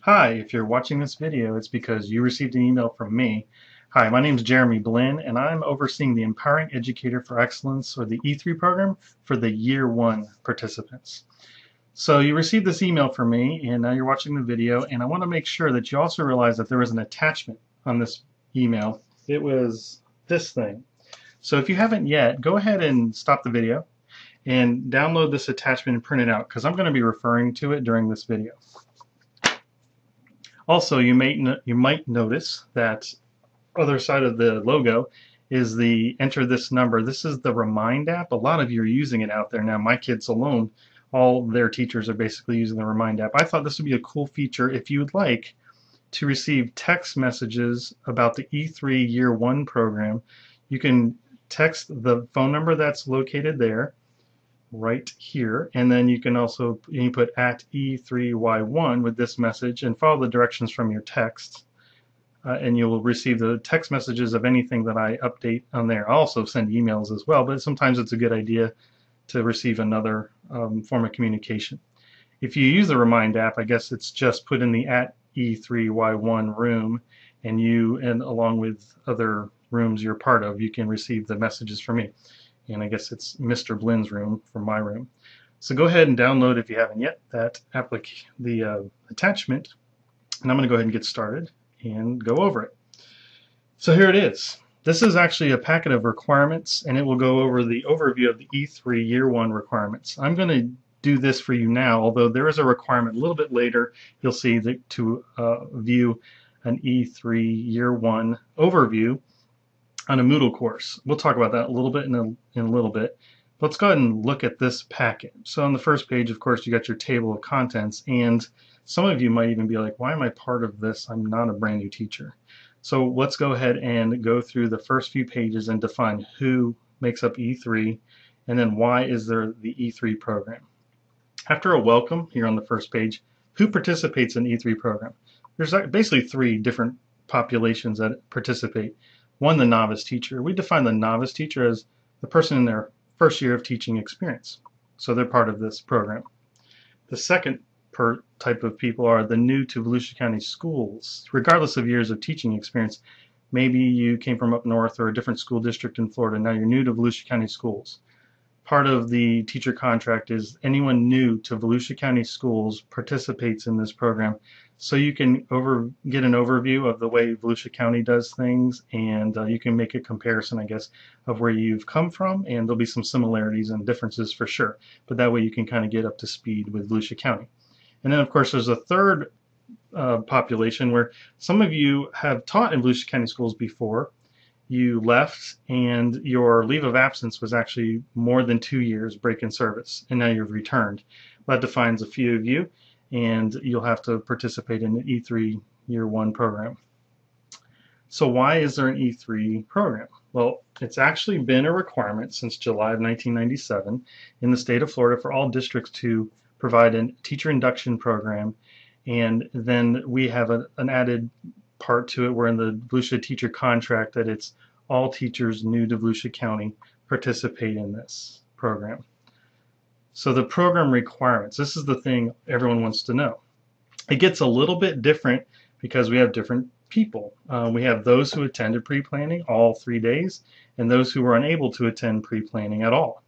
Hi, if you're watching this video, it's because you received an email from me. Hi, my name is Jeremy Blinn, and I'm overseeing the Empowering Educator for Excellence, or the E3 program, for the Year 1 participants. So you received this email from me, and now you're watching the video, and I want to make sure that you also realize that there was an attachment on this email. It was this thing. So if you haven't yet, go ahead and stop the video and download this attachment and print it out, because I'm going to be referring to it during this video. Also, you might notice that other side of the logo is the enter this number. This is the Remind app. A lot of you are using it out there now. My kids alone, all their teachers are basically using the Remind app. I thought this would be a cool feature if you would like to receive text messages about the E3 Year 1 program. You can text the phone number that's located there right here, and then you can also input at E3Y1 with this message and follow the directions from your text, and you'll receive the text messages of anything that I update on there. I'll also send emails as well, but sometimes it's a good idea to receive another form of communication. If you use the Remind app, I guess it's just put in the at E3Y1 room, and along with other rooms you're part of, you can receive the messages from me. And I guess it's Mr. Blinn's room from my room. So go ahead and download, if you haven't yet, that attachment, and I'm going to go ahead and get started and go over it. So here it is. This is actually a packet of requirements, and it will go over the overview of the E3 Year 1 requirements. I'm going to do this for you now, although there is a requirement a little bit later. You'll see that to view an E3 Year 1 overview on a Moodle course. We'll talk about that a little bit in a little bit. Let's go ahead and look at this packet. So on the first page, of course, you got your table of contents, and some of you might even be like, why am I part of this? I'm not a brand new teacher. So let's go ahead and go through the first few pages and define who makes up E3, and then why is there the E3 program. After a welcome here on the first page, who participates in the E3 program? There's basically three different populations that participate. One, the novice teacher. We define the novice teacher as the person in their first year of teaching experience. So they're part of this program. The second type of people are the new to Volusia County schools, regardless of years of teaching experience. Maybe you came from up north or a different school district in Florida. Now you're new to Volusia County schools. Part of the teacher contract is anyone new to Volusia County schools participates in this program. So you can get an overview of the way Volusia County does things, and you can make a comparison, I guess, of where you've come from, and there'll be some similarities and differences for sure. But that way you can kind of get up to speed with Volusia County. And then, of course, there's a third population where some of you have taught in Volusia County schools before. You left, and your leave of absence was actually more than 2 years break in service, and now you've returned. That defines a few of you, and you'll have to participate in the E3 Year 1 program. So why is there an E3 program? Well, it's actually been a requirement since July of 1997 in the state of Florida for all districts to provide a teacher induction program, and then we have an added part to it. We're in the Volusia teacher contract that it's all teachers new to Volusia County participate in this program. So the program requirements, this is the thing everyone wants to know. It gets a little bit different because we have different people. We have those who attended pre-planning all 3 days and those who were unable to attend pre-planning at all.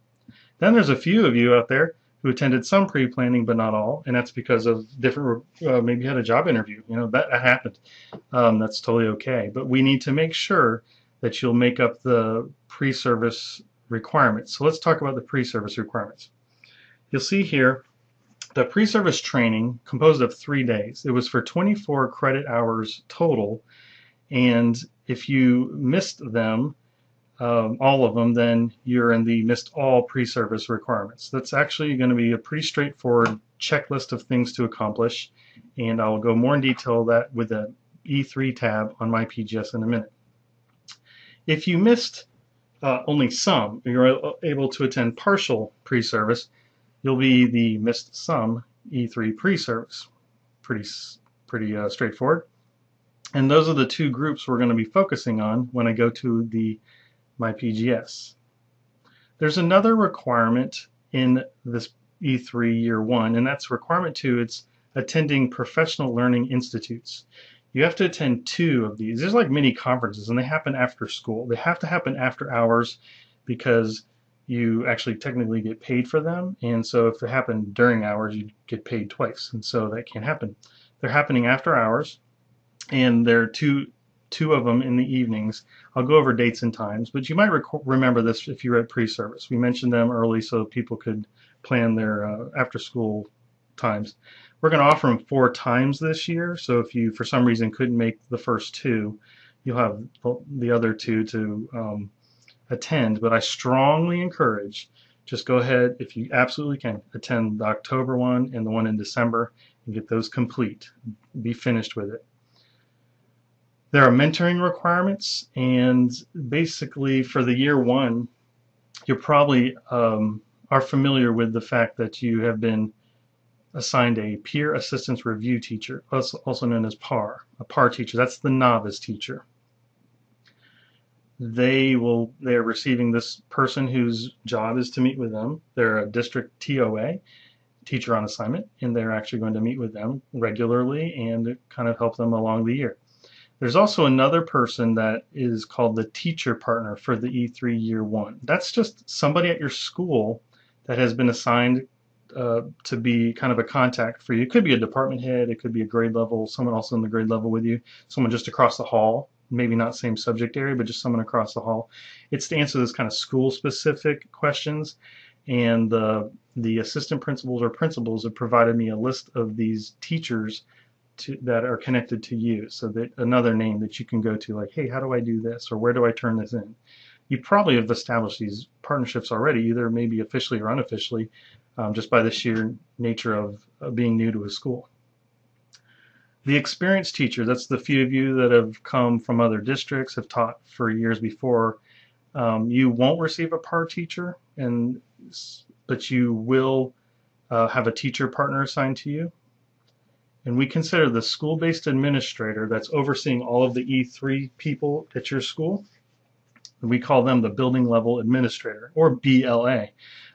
Then there's a few of you out there who attended some pre-planning but not all, and that's because of different, maybe you had a job interview, that happened. That's totally okay, but we need to make sure that you'll make up the pre-service requirements. So let's talk about the pre-service requirements. You'll see here the pre-service training composed of 3 days. It was for 24 credit hours total, and if you missed them, all of them, then you're in the missed all pre-service requirements. That's actually going to be a pretty straightforward checklist of things to accomplish, and I'll go more in detail that with the E3 tab on MyPGS in a minute. If you missed only some, you're able to attend partial pre-service, you'll be the missed some E3 pre-service. Pretty straightforward. And those are the two groups we're going to be focusing on when I go to the MyPGS. There's another requirement in this E3 Year 1, and that's requirement 2. It's attending professional learning institutes. You have to attend 2 of these. There's like mini conferences, and they happen after school. They have to happen after hours because you actually technically get paid for them. And so if they happen during hours, you get paid twice. And so that can't happen. They're happening after hours, and there are two of them in the evenings. I'll go over dates and times, but you might remember this if you were at pre-service. We mentioned them early so people could plan their after-school times. We're going to offer them 4 times this year, so if you for some reason couldn't make the first 2, you'll have the other 2 to attend. But I strongly encourage, just go ahead, if you absolutely can, attend the October one and the one in December and get those complete. Be finished with it. There are mentoring requirements, and basically for the year 1, you probably are familiar with the fact that you have been assigned a peer assistance review teacher, also known as PAR, a PAR teacher. That's the novice teacher. They are receiving this person whose job is to meet with them. They're a district TOA, teacher on assignment, and they're actually going to meet with them regularly and kind of help them along the year. There's also another person that is called the teacher partner for the E3 Year 1. That's just somebody at your school that has been assigned to be kind of a contact for you. It could be a department head, it could be a grade level, someone also in the grade level with you, someone just across the hall, maybe not same subject area, but just someone across the hall. It's to answer those kind of school-specific questions, and the assistant principals or principals have provided me a list of these teachers that are connected to you, so that another name that you can go to, like, hey, how do I do this, or where do I turn this in? You probably have established these partnerships already, either maybe officially or unofficially, just by the sheer nature of being new to a school. The experienced teacher, that's the few of you that have come from other districts, have taught for years before. You won't receive a PAR teacher, but you will have a teacher partner assigned to you. And we consider the school-based administrator that's overseeing all of the E3 people at your school, we call them the building level administrator, or BLA.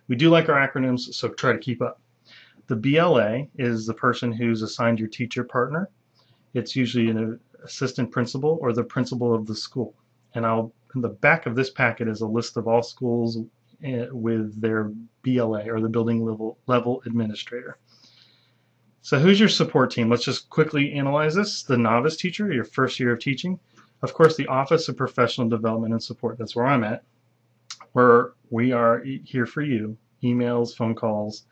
We do like our acronyms, so try to keep up. The BLA is the person who's assigned your teacher partner. It's usually an assistant principal or the principal of the school. And in the back of this packet is a list of all schools with their BLA, or the building level administrator. So who's your support team? Let's just quickly analyze this. The novice teacher, your first year of teaching. Of course, the Office of Professional Development and Support. That's where I'm at, where we are here for you. Emails, phone calls.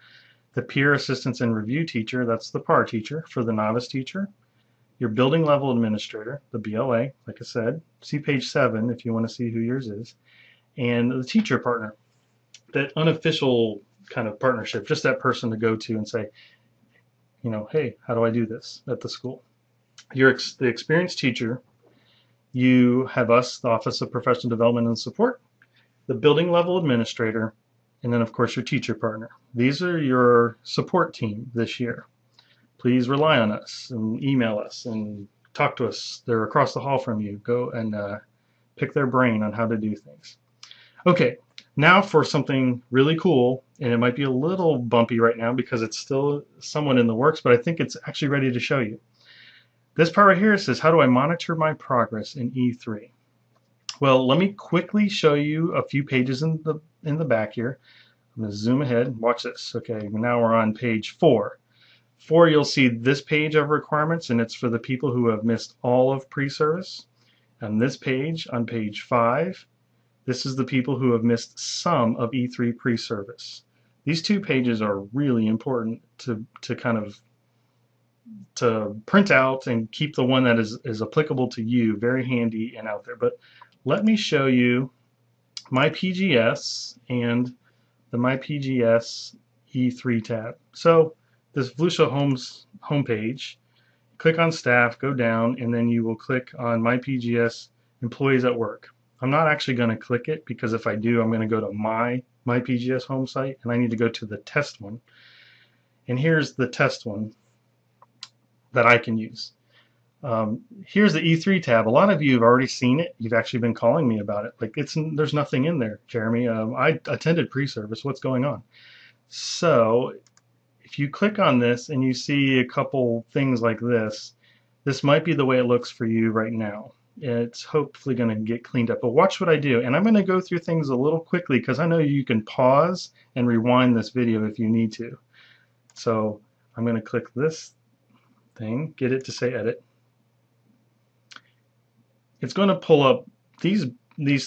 The peer assistance and review teacher, that's the PAR teacher for the novice teacher. Your building level administrator, the BLA, like I said. See page 7 if you want to see who yours is. And the teacher partner, that unofficial kind of partnership, just that person to go to and say, you know, hey, how do I do this at the school? You're the experienced teacher. You have us, the Office of Professional Development and Support, the building level administrator, and then of course your teacher partner. These are your support team this year. Please rely on us and email us and talk to us. They're across the hall from you. Go and pick their brain on how to do things. Okay, now for something really cool, and it might be a little bumpy right now because it's still somewhat in the works, but I think it's actually ready to show you. This part right here says, how do I monitor my progress in E3? Well, let me quickly show you a few pages in the back here. I'm going to zoom ahead. Watch this. Okay, now we're on page 4. 4, you'll see this page of requirements, and it's for the people who have missed all of pre-service. On this page, on page 5, this is the people who have missed some of E3 pre-service. These 2 pages are really important to print out and keep the one that is applicable to you very handy and out there. But let me show you MyPGS and the MyPGS E3 tab. So this Volusia Homes homepage, click on staff, go down, and then you will click on MyPGS Employees at Work. I'm not actually going to click it because if I do, I'm going to go to my MyPGS home site, and I need to go to the test one. And here's the test one that I can use. Here's the E3 tab. A lot of you have already seen it. You've actually been calling me about it. Like, there's nothing in there, Jeremy. I attended pre-service. What's going on? So if you click on this and you see a couple things like this might be the way it looks for you right now. It's hopefully going to get cleaned up. But watch what I do. And I'm going to go through things a little quickly because I know you can pause and rewind this video if you need to. So I'm going to click this thing, get it to say edit. It's going to pull up these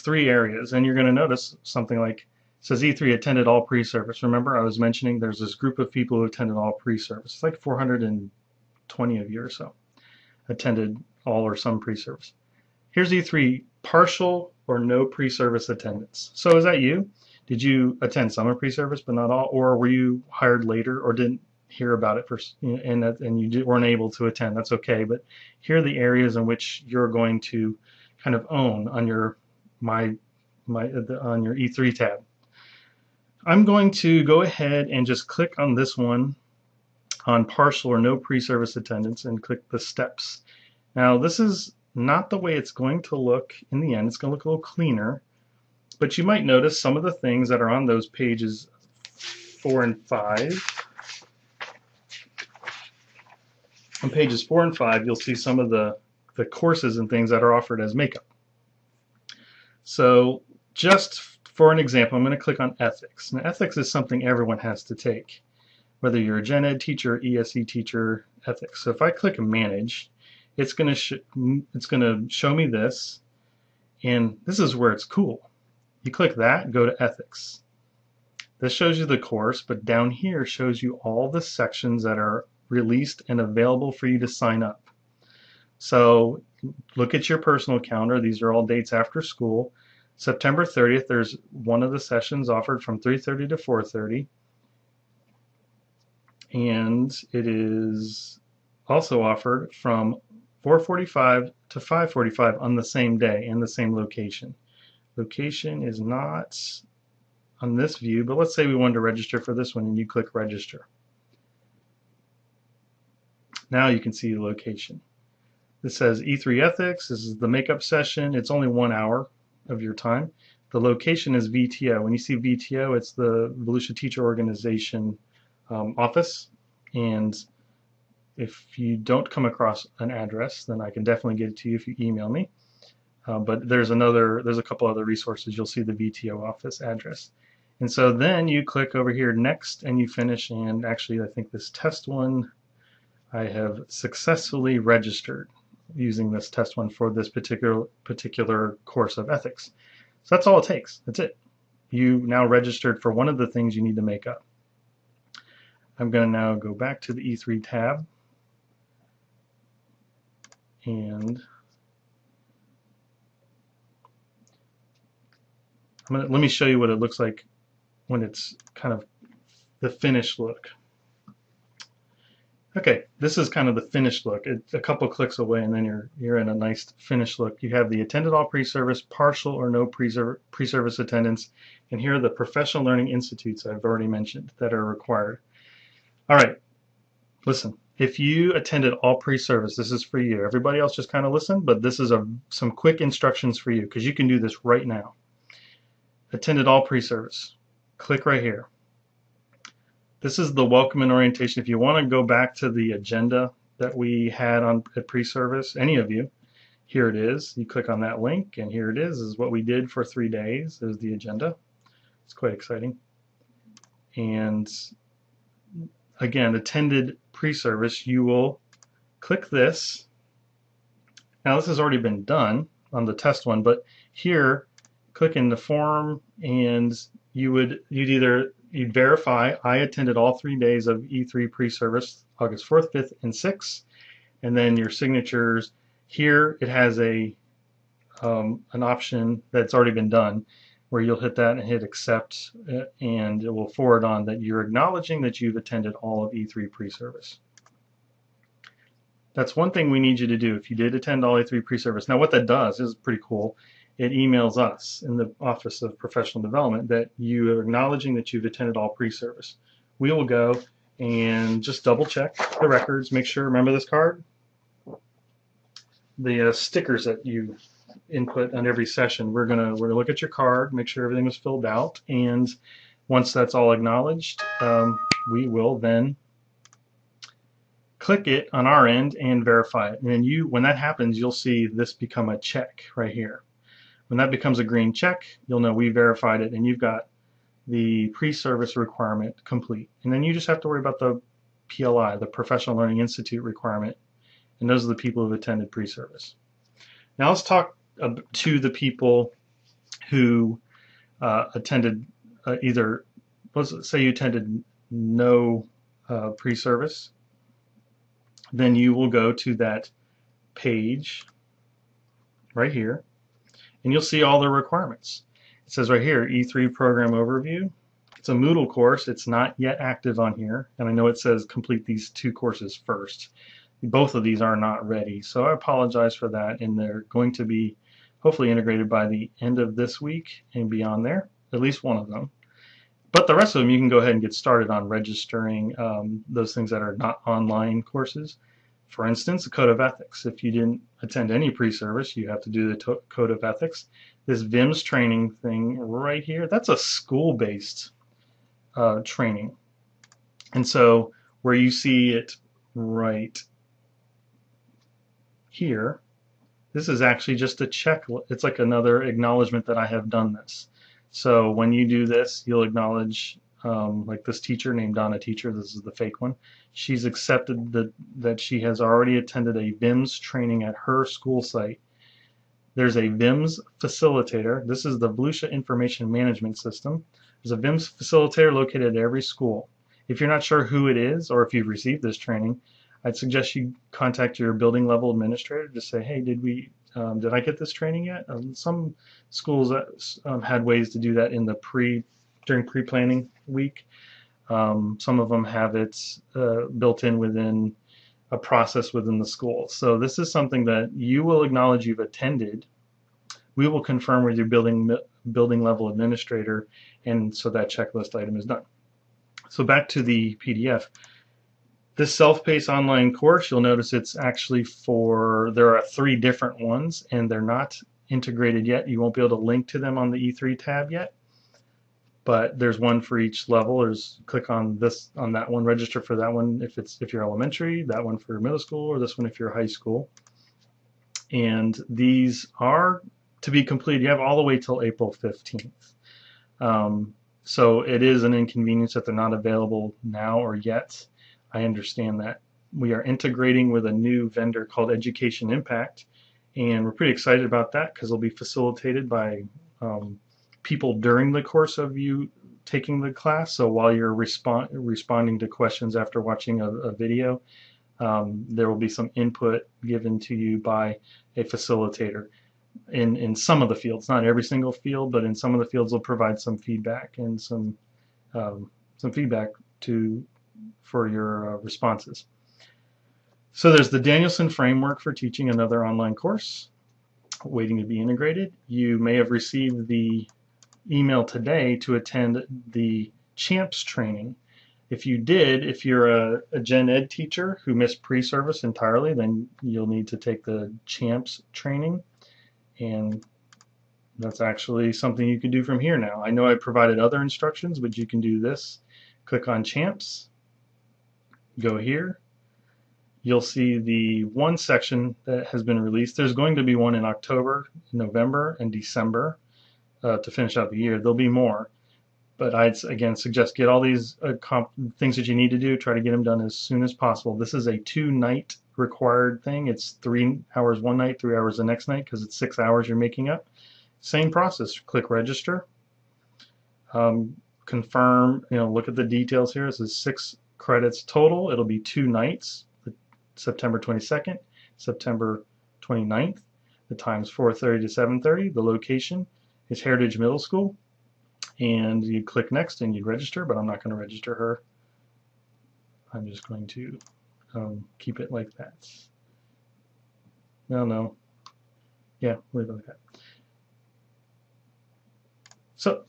three areas, and you're going to notice something like it says E3 attended all pre-service. Remember, I was mentioning there's this group of people who attended all pre-service. It's like 420 of you or so attended all or some pre-service. Here's E3 partial or no pre-service attendance. So is that you? Did you attend some of pre-service but not all, or were you hired later or didn't hear about it first and you weren't able to attend? That's okay, but here are the areas in which you're going to kind of own on your on your E3 tab. I'm going to go ahead and just click on this one on partial or no pre-service attendance and click the steps. Now this is not the way it's going to look in the end. It's going to look a little cleaner, but you might notice some of the things that are on those pages 4 and 5. On pages 4 and 5 you'll see some of the courses and things that are offered as makeup. So just for an example, I'm going to click on ethics. Now ethics is something everyone has to take, whether you're a gen ed teacher, ESE teacher, ethics. So if I click manage, it's going to show me this, and this is where it's cool. You click that, go to ethics. This shows you the course, but down here shows you all the sections that are released and available for you to sign up. So look at your personal calendar. These are all dates after school. September 30th, there's one of the sessions offered from 3:30 to 4:30. And it is also offered from 4:45 to 5:45 on the same day and the same location. Location is not on this view, but let's say we wanted to register for this one and you click register. Now you can see the location. This says E3 Ethics. This is the makeup session. It's only 1 hour of your time. The location is VTO. When you see VTO, it's the Volusia Teacher Organization office. And if you don't come across an address, then I can definitely get it to you if you email me. But there's a couple other resources. You'll see the VTO office address. And so then you click over here next and you finish. And actually, I think this test one, I have successfully registered using this test one for this particular course of ethics. So that's all it takes. That's it. You now registered for one of the things you need to make up. I'm going to now go back to the E3 tab and let me show you what it looks like when it's kind of the finished look. Okay, this is kind of the finished look. It's a couple clicks away and then you're in a nice finished look. You have the attended all pre-service, partial or no pre-service attendance, and here are the professional learning institutes I've already mentioned that are required. All right, listen, if you attended all pre-service, this is for you. Everybody else just kind of listen, but this is some quick instructions for you because you can do this right now. Attended all pre-service. Click right here. This is the welcome and orientation. If you want to go back to the agenda that we had at pre-service, any of you, here it is. You click on that link, and here it is. This is what we did for 3 days. There's the agenda. It's quite exciting. And again, attended pre-service, you will click this. Now this has already been done on the test one, but here, click in the form, and you'd verify I attended all 3 days of E3 pre-service, August 4th, 5th, and 6th, and then your signatures. Here it has an option that's already been done where you'll hit that and hit accept, and it will forward on that you're acknowledging that you've attended all of E3 pre-service. That's one thing we need you to do if you did attend all E3 pre-service. Now what that does is pretty cool. It emails us in the Office of Professional Development that you are acknowledging that you've attended all pre-service. We will go and just double check the records, make sure, remember this card? The stickers that you input on every session, we're gonna look at your card, make sure everything was filled out, and once that's all acknowledged, we will then click it on our end and verify it. And then when that happens, you'll see this become a check right here. When that becomes a green check, you'll know we verified it and you've got the pre-service requirement complete. And then you just have to worry about the PLI, the Professional Learning Institute requirement. And those are the people who've attended pre-service. Now let's talk to the people who attended either, let's say you attended no pre-service. Then you will go to that page right here, and you'll see all the requirements. It says right here, E3 Program Overview. It's a Moodle course. It's not yet active on here, and I know it says complete these 2 courses first. Both of these are not ready, so I apologize for that, and they're going to be hopefully integrated by the end of this week and beyond there, at least one of them. But the rest of them, you can go ahead and get started on registering those things that are not online courses. For instance, the Code of Ethics. If you didn't attend any pre-service, you have to do the Code of Ethics. This VIMS training thing right here, that's a school-based training. And so where you see it right here, this is actually just a check. It's like another acknowledgement that I have done this. So when you do this, you'll acknowledge, like this teacher named Donna Teacher, this is the fake one, she's accepted that she has already attended a VIMS training at her school site. There's a VIMS facilitator. This is the Volusia Information Management System. There's a VIMS facilitator located at every school. If you're not sure who it is, or if you've received this training, I'd suggest you contact your building level administrator to say, hey, did I get this training yet? Some schools had ways to do that in the during pre-planning week. Some of them have it built in within a process within the school. So this is something that you will acknowledge you've attended. We will confirm with your building level administrator, and so that checklist item is done. So back to the PDF. This self-paced online course, you'll notice it's actually there are 3 different ones, and they're not integrated yet. You won't be able to link to them on the E3 tab yet, but there's one for each level. Click on that one, register for that one if you're elementary, that one for middle school, or this one if you're high school. And these are to be completed. You have all the way till April 15th. So it is an inconvenience that they're not available now or yet. I understand that. We are integrating with a new vendor called Education Impact, and we're pretty excited about that because it'll be facilitated by people during the course of you taking the class. So while you're responding to questions after watching a video, there will be some input given to you by a facilitator in some of the fields, not every single field, but in some of the fields they'll provide some feedback and some feedback for your responses. So there's the Danielson framework for teaching another online course waiting to be integrated. You may have received the email today to attend the CHAMPS training. If you did, if you're a gen ed teacher who missed pre-service entirely, then you'll need to take the CHAMPS training, and that's actually something you can do from here now. I know I provided other instructions, but you can do this. Click on CHAMPS, go here. You'll see the one section that has been released. There's going to be one in October, November, and December to finish out the year. There'll be more, but I'd again suggest get all these things that you need to do, try to get them done as soon as possible. This is a 2-night required thing. It's 3 hours one night, 3 hours the next night, because it's 6 hours you're making up. Same process. Click register. Confirm, look at the details here. This is 6 credits total. It'll be 2 nights, September 22nd, September 29th. The time's 4:30 to 7:30. The location is Heritage Middle School. And you click next and you register, but I'm not going to register her. I'm just going to keep it like that. No. Yeah, leave it like that. So,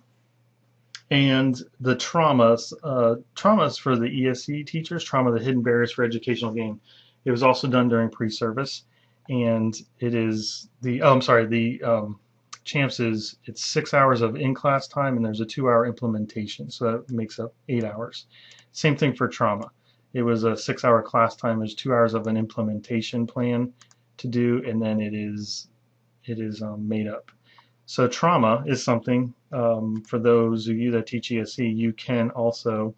and the traumas for the ESE teachers, trauma, the hidden barriers for educational gain. It was also done during pre-service, and it is the CHAMPS it's 6 hours of in-class time, and there's a 2-hour implementation, so that makes up 8 hours. Same thing for trauma. It was a 6-hour class time. There's 2 hours of an implementation plan to do, and then it is made up. So trauma is something for those of you that teach ESE. You can also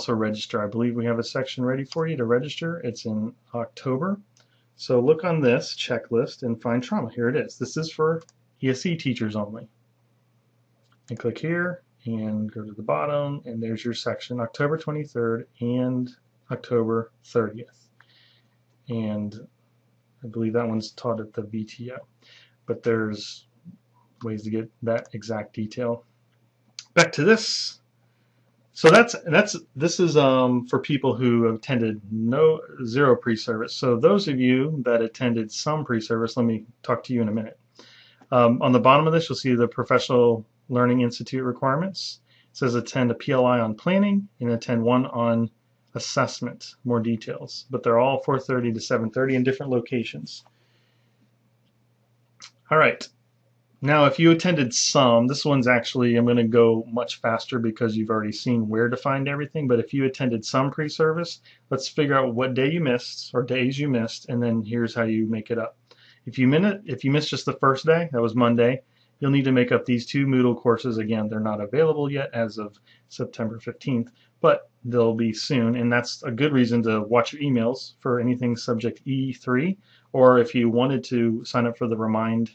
register. I believe we have a section ready for you to register. It's in October. So look on this checklist and find trauma. Here it is. This is for ESE teachers only. And click here and go to the bottom, and there's your section, October 23rd and October 30th. And I believe that one's taught at the VTO. But there's ways to get that exact detail. Back to this. So this is for people who attended zero pre-service. So those of you that attended some pre-service, let me talk to you in a minute. On the bottom of this, you'll see the Professional Learning Institute requirements. It says attend a PLI on planning and attend one on assessment. More details, but they're all 4:30 to 7:30 in different locations. All right. Now, if you attended some, this one's actually, I'm going to go much faster because you've already seen where to find everything, but if you attended some pre-service, let's figure out what day you missed or days you missed, and then here's how you make it up. If you missed just the first day, that was Monday, you'll need to make up these 2 Moodle courses. Again, they're not available yet as of September 15th, but they'll be soon, and that's a good reason to watch your emails for anything subject E3, or if you wanted to sign up for the remind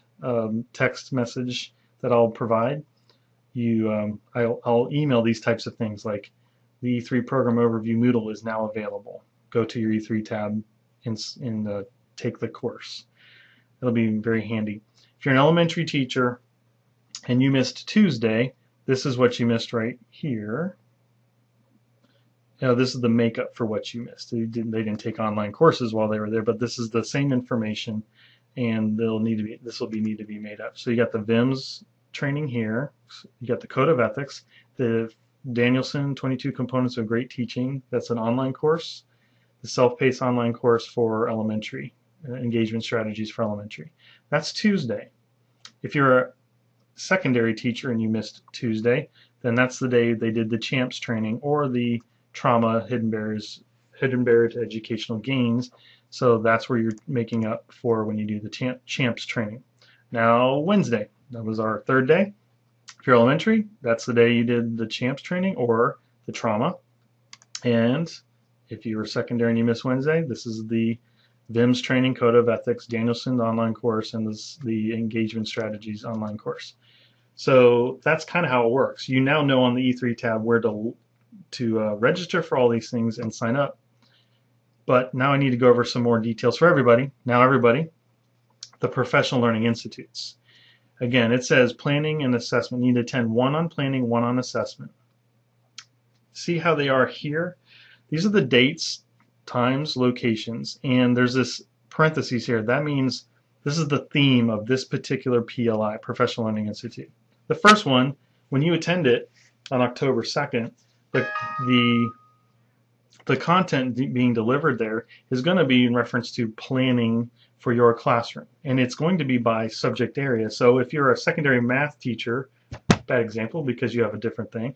text message that I'll provide, I'll email these types of things like the E3 program overview Moodle is now available. Go to your E3 tab and take the course. It'll be very handy. If you're an elementary teacher and you missed Tuesday, this is what you missed right here. This is the makeup for what you missed. They didn't take online courses while they were there, but this is the same information, and this will need to be made up. So you got the VIMS training here. You got the Code of Ethics, the Danielson 22 Components of Great Teaching. That's an online course. The self-paced online course for elementary, engagement strategies for elementary. That's Tuesday. If you're a secondary teacher and you missed Tuesday, then that's the day they did the CHAMPS training or the trauma hidden barrier to educational gains. So that's where you're making up for when you do the CHAMPS training. Now Wednesday, that was our 3rd day. If you're elementary, that's the day you did the CHAMPS training or the trauma. And if you were secondary and you missed Wednesday, this is the VIMS training, Code of Ethics, Danielson online course, and the engagement strategies online course. So that's kind of how it works. You now know on the E3 tab where to register for all these things and sign up. But now I need to go over some more details for everybody. Now everybody, the Professional Learning Institutes. Again, it says planning and assessment. You need to attend one on planning, one on assessment. See how they are here? These are the dates, times, locations, and there's this parentheses here. That means this is the theme of this particular PLI, Professional Learning Institute. The first one, when you attend it on October 2nd, the content being delivered there is going to be in reference to planning for your classroom, and it's going to be by subject area. So if you're a secondary math teacher, bad example because you have a different thing,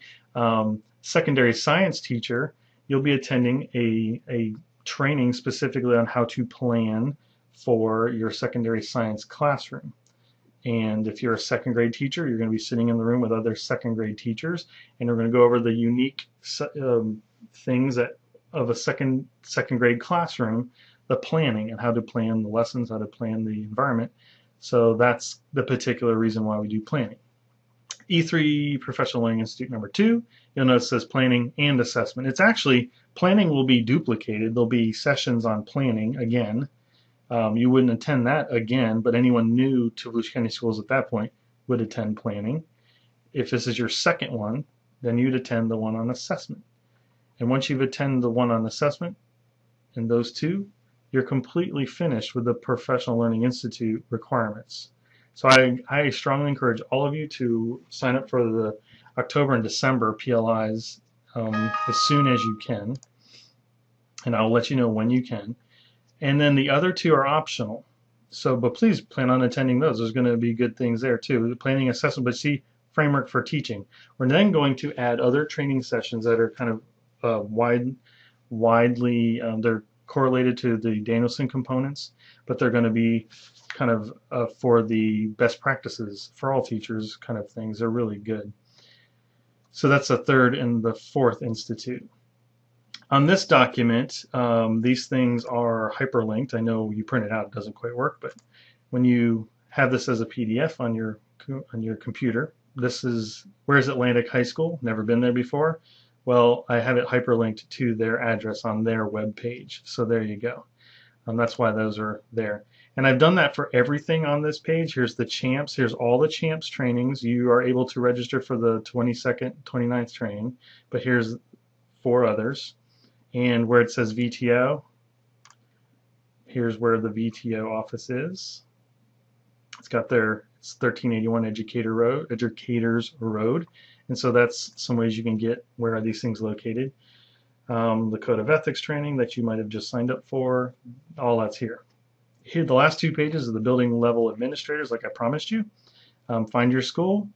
secondary science teacher, you'll be attending a training specifically on how to plan for your secondary science classroom. And if you're a 2nd grade teacher, you're going to be sitting in the room with other 2nd grade teachers, and we're going to go over the unique things of a second grade classroom, the planning and how to plan the lessons, how to plan the environment. So that's the particular reason why we do planning. E3 Professional Learning Institute number 2, you'll notice it says planning and assessment. It's actually, planning will be duplicated. There'll be sessions on planning again. You wouldn't attend that again, but anyone new to Volusia County Schools at that point would attend planning. If this is your 2nd one, then you'd attend the one on assessment. And once you've attended the one on assessment and those 2, you're completely finished with the Professional Learning Institute requirements. So I strongly encourage all of you to sign up for the October and December PLIs as soon as you can, and I'll let you know when you can. And then the other 2 are optional. So, but please plan on attending those. There's going to be good things there too. The planning, assessment, but see, framework for teaching. We're then going to add other training sessions that are kind of widely, they're correlated to the Danielson components, but they're going to be kind of for the best practices for all teachers kind of things. They're really good. So that's the third and the fourth institute. On this document, these things are hyperlinked. I know you print it out, it doesn't quite work, but when you have this as a PDF on your computer, this is, where's Atlantic High School? Never been there before. Well, I have it hyperlinked to their address on their web page. So there you go. That's why those are there. And I've done that for everything on this page. Here's the champs. Here's all the champs trainings. You are able to register for the 22nd, 29th training, but here's 4 others. And where it says VTO, here's where the VTO office is. It's got it's 1381 Educators Road. And so that's some ways you can get where are these things located. The Code of Ethics training that you might have just signed up for, all that's here. Here, the last 2 pages are the building level administrators, like I promised you. Find your school,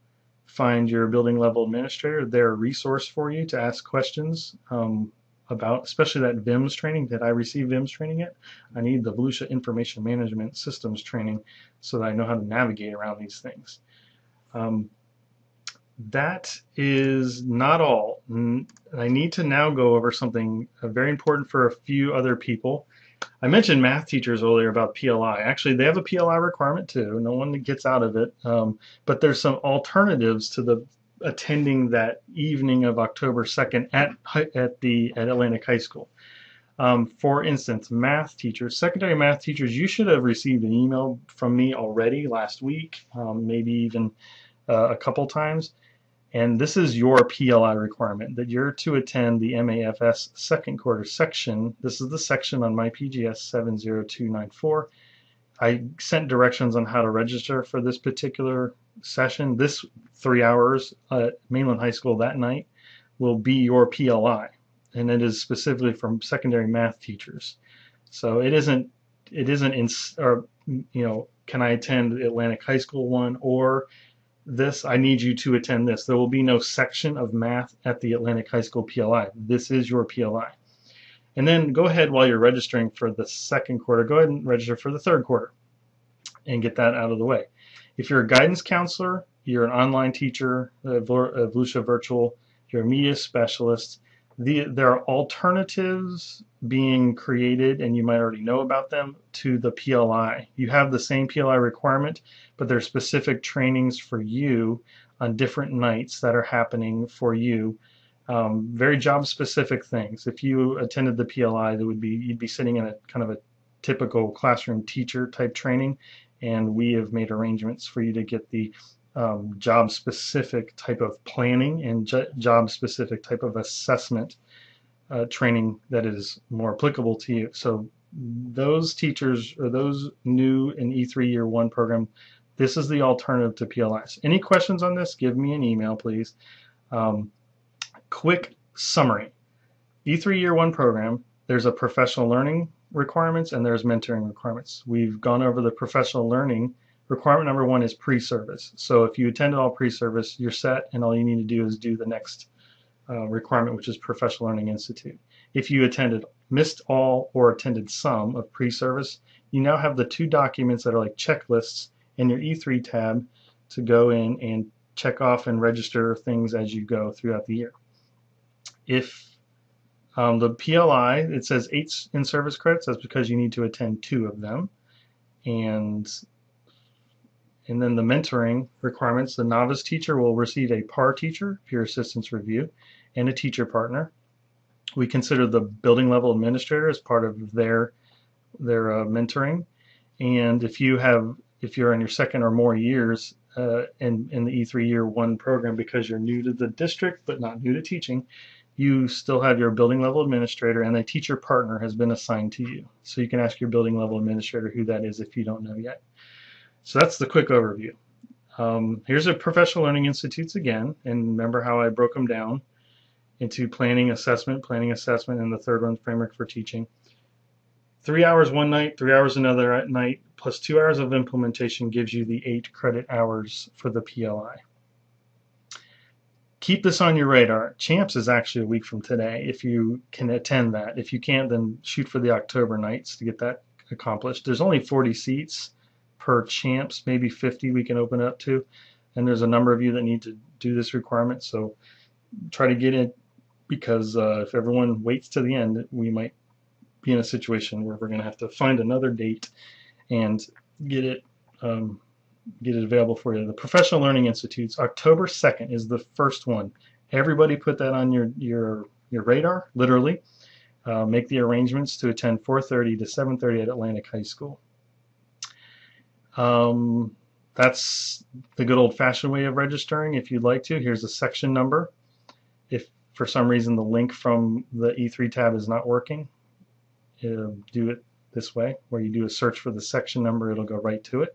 find your building level administrator. They're a resource for you to ask questions about, especially that VIMS training. Did I receive VIMS training yet? I need the Volusia Information Management Systems training so that I know how to navigate around these things. That is not all. I need to now go over something very important for a few other people. I mentioned math teachers earlier about PLI. Actually, they have a PLI requirement too. No one gets out of it. But there's some alternatives to the attending that evening of October 2nd at Atlantic High School. For instance, math teachers, secondary math teachers, you should have received an email from me already last week, maybe even a couple times. And this is your PLI requirement, that you're to attend the MAFS second quarter section. This is the section on MyPGS 70294. I sent directions on how to register for this particular session. This 3 hours at Mainland High School that night will be your PLI, and it is specifically from secondary math teachers. So it isn't can I attend Atlantic High School one or this, I need you to attend this. There will be no section of math at the Atlantic High School PLI. This is your PLI. And then go ahead, while you're registering for the second quarter, go ahead and register for the third quarter and get that out of the way. If you're a guidance counselor, you're an online teacher, Volusia Virtual, you're a media specialist, there are alternatives being created, and you might already know about them, to the PLI. You have the same PLI requirement, but there are specific trainings for you on different nights that are happening for you. Very job-specific things. If you attended the PLI, you'd be sitting in a kind of a typical classroom teacher type training, and we have made arrangements for you to get the job-specific type of planning and job-specific type of assessment training that is more applicable to you. So those teachers, or those new in E3 Year 1 program, this is the alternative to PLIs. Any questions on this, give me an email, please. Quick summary. E3 Year 1 program, there's a professional learning requirements and there's mentoring requirements. We've gone over the professional learning. Requirement number 1 is pre-service. So if you attended all pre-service, you're set, and all you need to do is do the next requirement, which is Professional Learning Institute. If you missed all or attended some of pre-service, you now have the 2 documents that are like checklists in your E3 tab to go in and check off and register things as you go throughout the year. If the PLI, it says 8 in-service credits, that's because you need to attend 2 of them. And then the mentoring requirements, the novice teacher will receive a PAR teacher, peer assistance review, and a teacher partner. We consider the building level administrator as part of their mentoring. And if you're in your second or more years in the E3 Year 1 program, because you're new to the district but not new to teaching, you still have your building level administrator, and a teacher partner has been assigned to you. So you can ask your building level administrator who that is if you don't know yet. So that's the quick overview. Here's a Professional Learning Institutes again, and remember how I broke them down into planning, assessment, and the third one, framework for teaching. 3 hours one night, 3 hours another night, plus 2 hours of implementation gives you the 8 credit hours for the PLI. keep this on your radar. Champs is actually a week from today if you can attend that. If you can't, then shoot for the October nights to get that accomplished. There's only 40 seats per Champs, maybe 50 we can open up to. And there's a number of you that need to do this requirement, so try to get it, because if everyone waits to the end, we might be in a situation where we're going to have to find another date and get it available for you. The Professional Learning Institutes, October 2nd is the first one. Everybody put that on your radar, literally. Make the arrangements to attend 4:30 to 7:30 at Atlantic High School. That's the good old-fashioned way of registering. If you'd like to, here's a section number. If for some reason the link from the E3 tab is not working, do it this way, where you do a search for the section number, it'll go right to it.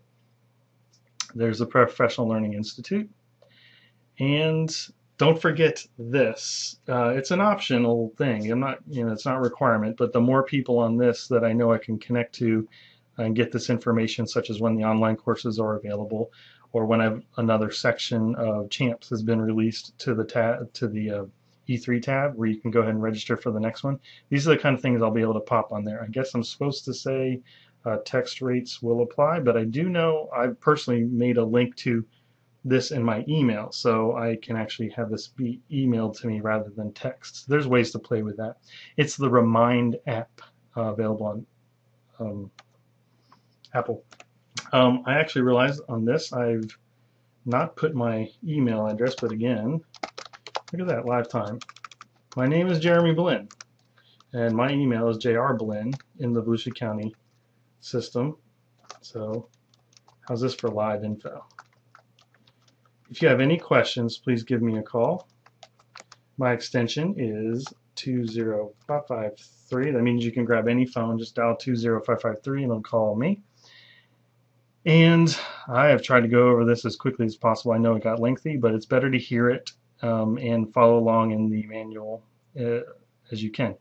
There's the Professional Learning Institute. And don't forget this. It's an optional thing. It's not a requirement, but the more people on this that I know I can connect to and get this information, such as when the online courses are available, or when another section of Champs has been released to the E3 tab, where you can go ahead and register for the next one. These are the kind of things I'll be able to pop on there. I guess I'm supposed to say text rates will apply, but I do know I've personally made a link to this in my email, so I can actually have this be emailed to me rather than text. There's ways to play with that. It's the Remind app available on Apple. I actually realized on this I've not put my email address, but again, look at that, live time. My name is Jeremy Blinn, and my email is jrblinn in the Volusia County system. So how's this for live info? If you have any questions, please give me a call. My extension is 20553. That means you can grab any phone, just dial 20553 and it'll call me. And I have tried to go over this as quickly as possible. I know it got lengthy, but it's better to hear it and follow along in the manual as you can.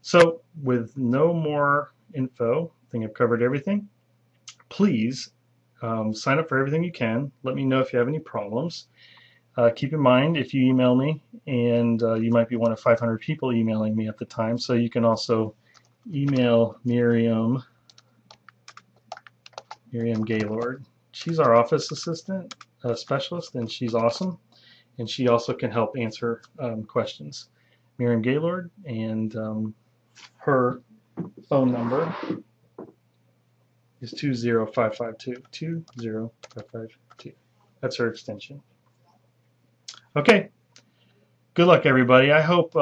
So with no more info, I think I've covered everything. Please sign up for everything you can. Let me know if you have any problems. Keep in mind, if you email me, and you might be one of 500 people emailing me at the time, so you can also email Miriam Gaylord. She's our office assistant specialist, and she's awesome, and she also can help answer questions. Miriam Gaylord, and her phone number is 20552. 20552. That's her extension. Okay. Good luck, everybody. I hope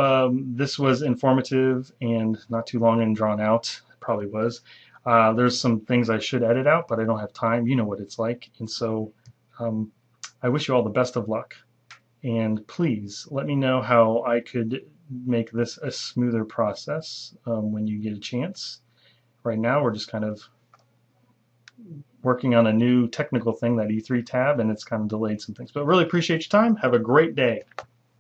this was informative and not too long and drawn out. It probably was. There's some things I should edit out, but I don't have time. You know what it's like. And so I wish you all the best of luck. And please let me know how I could make this a smoother process when you get a chance. Right now, we're just kind of working on a new technical thing, that E3 tab, and it's kind of delayed some things. But really appreciate your time. Have a great day.